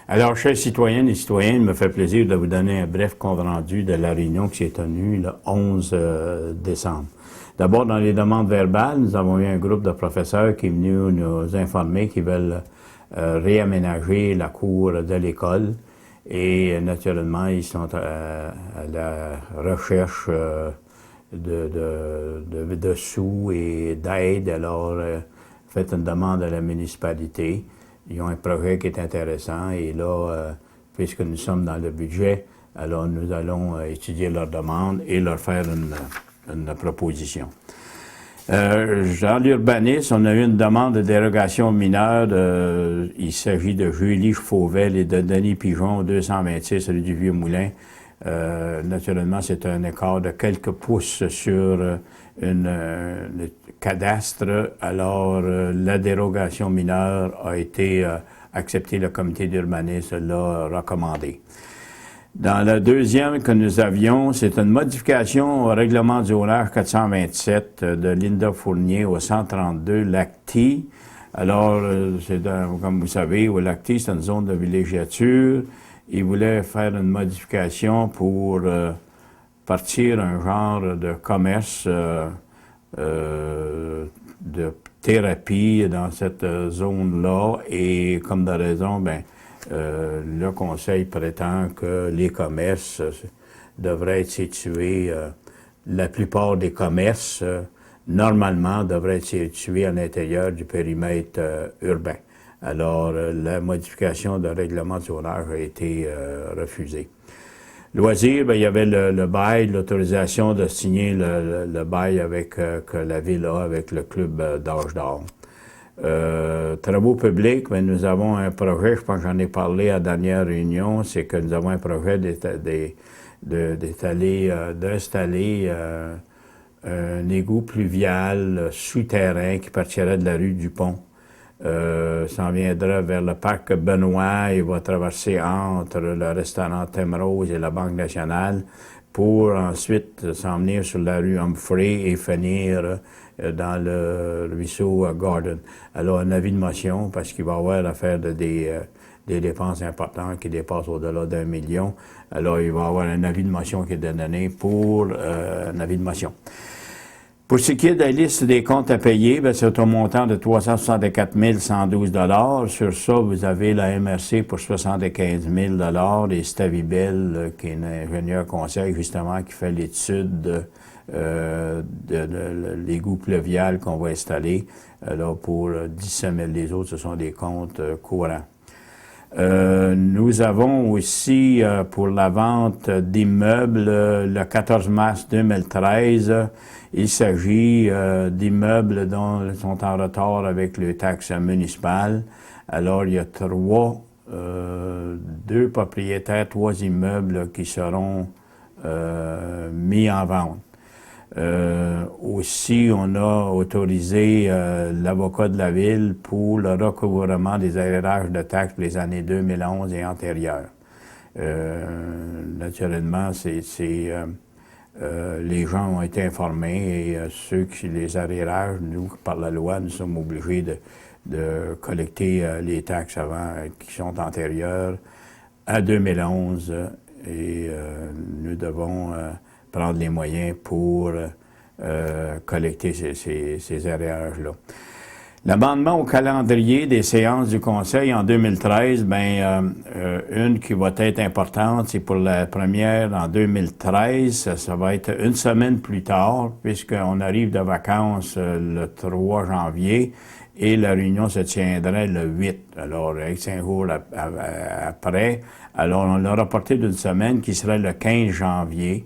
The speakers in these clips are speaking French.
Alors, chers citoyennes et citoyens, il me fait plaisir de vous donner un bref compte-rendu de la réunion qui s'est tenue le 11 décembre. D'abord, dans les demandes verbales, nous avons eu un groupe de professeurs qui est venu nous informer qu'ils veulent réaménager la cour de l'école et naturellement, ils sont à la recherche de sous et d'aide. Alors, faites une demande à la municipalité. Ils ont un projet qui est intéressant et là, puisque nous sommes dans le budget, alors nous allons étudier leur demande et leur faire une proposition. Dans l'urbanisme, on a eu une demande de dérogation mineure. Il s'agit de Julie Fauvel et de Denis Pigeon, 226 rue du Vieux-Moulin. Naturellement, c'est un écart de quelques pouces sur le cadastre. Alors, la dérogation mineure a été acceptée, le comité d'urbanisme l'a recommandée. Dans la deuxième que nous avions, c'est une modification au règlement du zonage 427 de Linda Fournier au 132 Lacty. Alors, comme vous savez, au Lacty, c'est une zone de villégiature. Ils voulaient faire une modification pour partir un genre de commerce de thérapie dans cette zone-là. Et comme de raison, le Conseil prétend que les commerces devraient être situés, la plupart des commerces, normalement, devraient être situés à l'intérieur du périmètre urbain. Alors, la modification de règlement de zonage a été refusée. Loisirs, il y avait le bail, l'autorisation de signer le bail que la Ville a avec le club d'Âge d'Or. Travaux publics, nous avons un projet, je pense que j'en ai parlé à la dernière réunion, c'est que nous avons un projet d'installer un égout pluvial souterrain qui partirait de la rue du Pont. S'en viendra vers le parc Benoît et va traverser entre le restaurant Thème Rose et la Banque nationale pour ensuite s'en venir sur la rue Humphrey et finir dans le ruisseau Garden. Alors, un avis de motion, parce qu'il va y avoir à faire des dépenses importantes qui dépassent au-delà d'1 million. Alors, il va y avoir un avis de motion qui est donné pour un avis de motion. Pour ce qui est de la liste des comptes à payer, c'est au montant de 364 112 $. Sur ça, vous avez la MRC pour 75 000 et Stavibel, qui est un ingénieur conseil, justement, qui fait l'étude de l'égout pluvial qu'on va installer. Alors, pour 17 000, les autres, ce sont des comptes courants. Nous avons aussi, pour la vente d'immeubles, le 14 mars 2013, il s'agit d'immeubles dont ils sont en retard avec les taxes municipales. Alors, il y a deux propriétaires, 3 immeubles qui seront mis en vente. Aussi, on a autorisé l'avocat de la Ville pour le recouvrement des arrérages de taxes pour les années 2011 et antérieures. Naturellement, les gens ont été informés et ceux qui les arrérages, nous, par la loi, nous sommes obligés de collecter les taxes qui sont antérieures à 2011 et nous devons prendre les moyens pour collecter ces arrérages-là. L'amendement au calendrier des séances du Conseil en 2013, une qui va être importante, c'est pour la première en 2013, ça va être une semaine plus tard, puisqu'on arrive de vacances le 3 janvier, et la réunion se tiendrait le 8, alors 5 jours après. Alors, on l'a reporté d'une semaine qui serait le 15 janvier,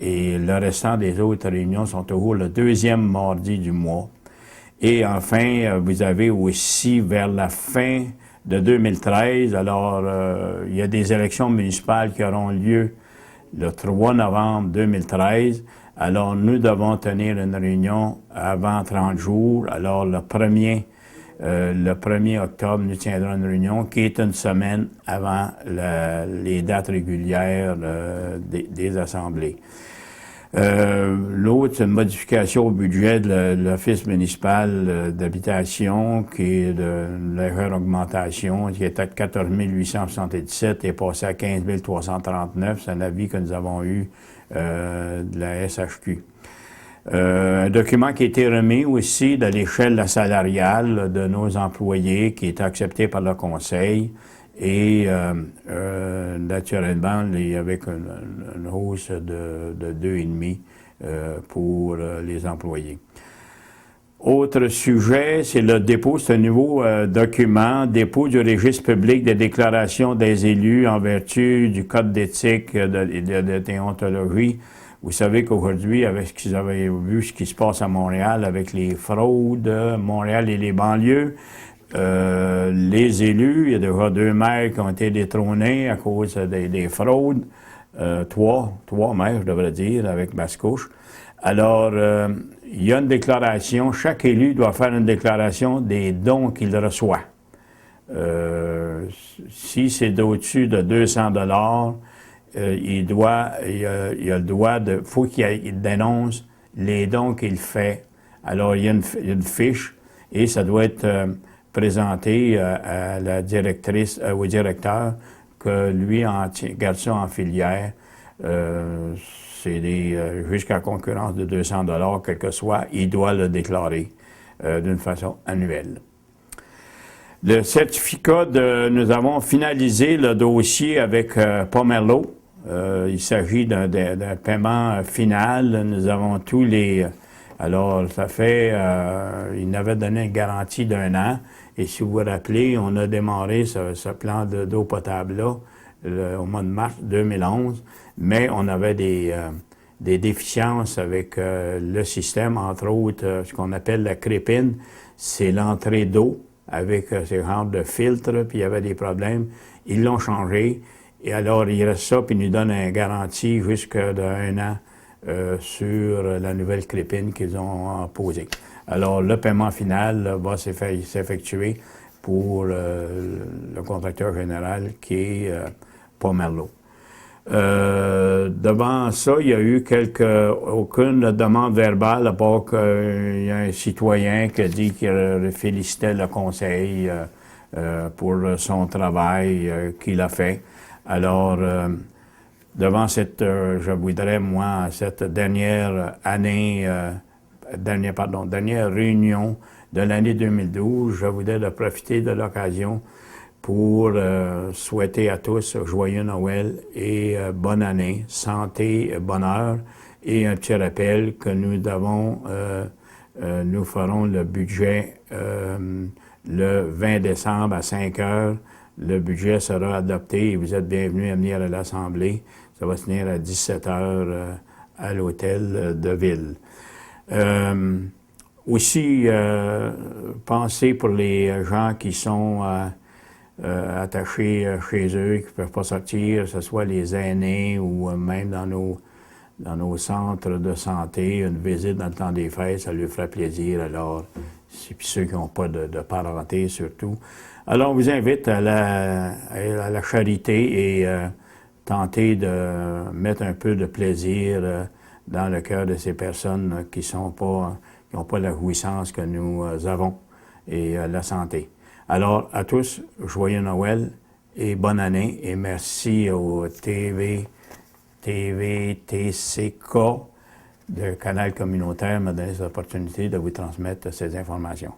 et le restant des autres réunions sont toujours le 2e mardi du mois. Et enfin, vous avez aussi vers la fin de 2013, alors il y a des élections municipales qui auront lieu le 3 novembre 2013. Alors nous devons tenir une réunion avant 30 jours. Alors le 1er octobre, nous tiendrons une réunion qui est une semaine avant les dates régulières des assemblées. L'autre, c'est une modification au budget de l'Office municipal d'habitation, qui est de légère augmentation, qui était de 14 877 et est passé à 15 339. C'est un avis que nous avons eu de la SHQ. Un document qui a été remis aussi de l'échelle salariale de nos employés, qui est accepté par le Conseil. Et naturellement, avec une hausse de 2,5 pour les employés. Autre sujet, c'est le dépôt, c'est un nouveau document, dépôt du registre public des déclarations des élus en vertu du Code d'éthique et de déontologie. Vous savez qu'aujourd'hui, avec ce qu'ils avaient vu, ce qui se passe à Montréal, avec les fraudes, Montréal et les banlieues, les élus, il y a déjà 2 maires qui ont été détrônés à cause des fraudes, 3 maires, je devrais dire, avec Mascouche. Alors, il y a une déclaration, chaque élu doit faire une déclaration des dons qu'il reçoit. Si c'est au-dessus de 200 $, il a le droit faut qu'il dénonce les dons qu'il fait. Alors, il y a une fiche et ça doit être présenté à la directrice, au directeur, que lui garde ça en filière. C'est jusqu'à concurrence de 200 $, quel que soit, il doit le déclarer d'une façon annuelle. Le certificat nous avons finalisé le dossier avec Pomerleau. Il s'agit d'un paiement final. Nous avons tous les... Alors, ça fait... il n'avait donné une garantie d'1 an. Et si vous vous rappelez, on a démarré ce plan d'eau potable-là au mois de mars 2011, mais on avait des déficiences avec le système, entre autres, ce qu'on appelle la crépine, c'est l'entrée d'eau avec ces genres de filtres, puis il y avait des problèmes. Ils l'ont changé, et alors il reste ça, puis ils nous donnent une garantie jusqu'à d'1 an sur la nouvelle crépine qu'ils ont posée. Alors, le paiement final va s'effectuer pour le contracteur général qui est Pomerleau. Devant ça, il y a eu aucune demande verbale, à part qu'il y a un citoyen qui a dit qu'il félicitait le conseil pour son travail qu'il a fait. Alors, devant je voudrais, moi, cette dernière année, dernière réunion de l'année 2012, je voudrais profiter de l'occasion pour souhaiter à tous joyeux Noël et bonne année, santé, bonheur, et un petit rappel que nous ferons le budget le 20 décembre à 5 heures. Le budget sera adopté et vous êtes bienvenus à venir à l'Assemblée. Ça va se tenir à 17 heures à l'hôtel de ville. Aussi, pensez pour les gens qui sont attachés chez eux, qui ne peuvent pas sortir, que ce soit les aînés ou même dans nos centres de santé, une visite dans le temps des fêtes, ça leur ferait plaisir. Alors, puis ceux qui n'ont pas de parenté surtout. Alors, on vous invite à la charité et tenter de mettre un peu de plaisir dans le cœur de ces personnes qui n'ont pas la jouissance que nous avons et la santé. Alors, à tous, joyeux Noël et bonne année et merci au TCK de Canal communautaire m'a donné cette opportunité de vous transmettre ces informations.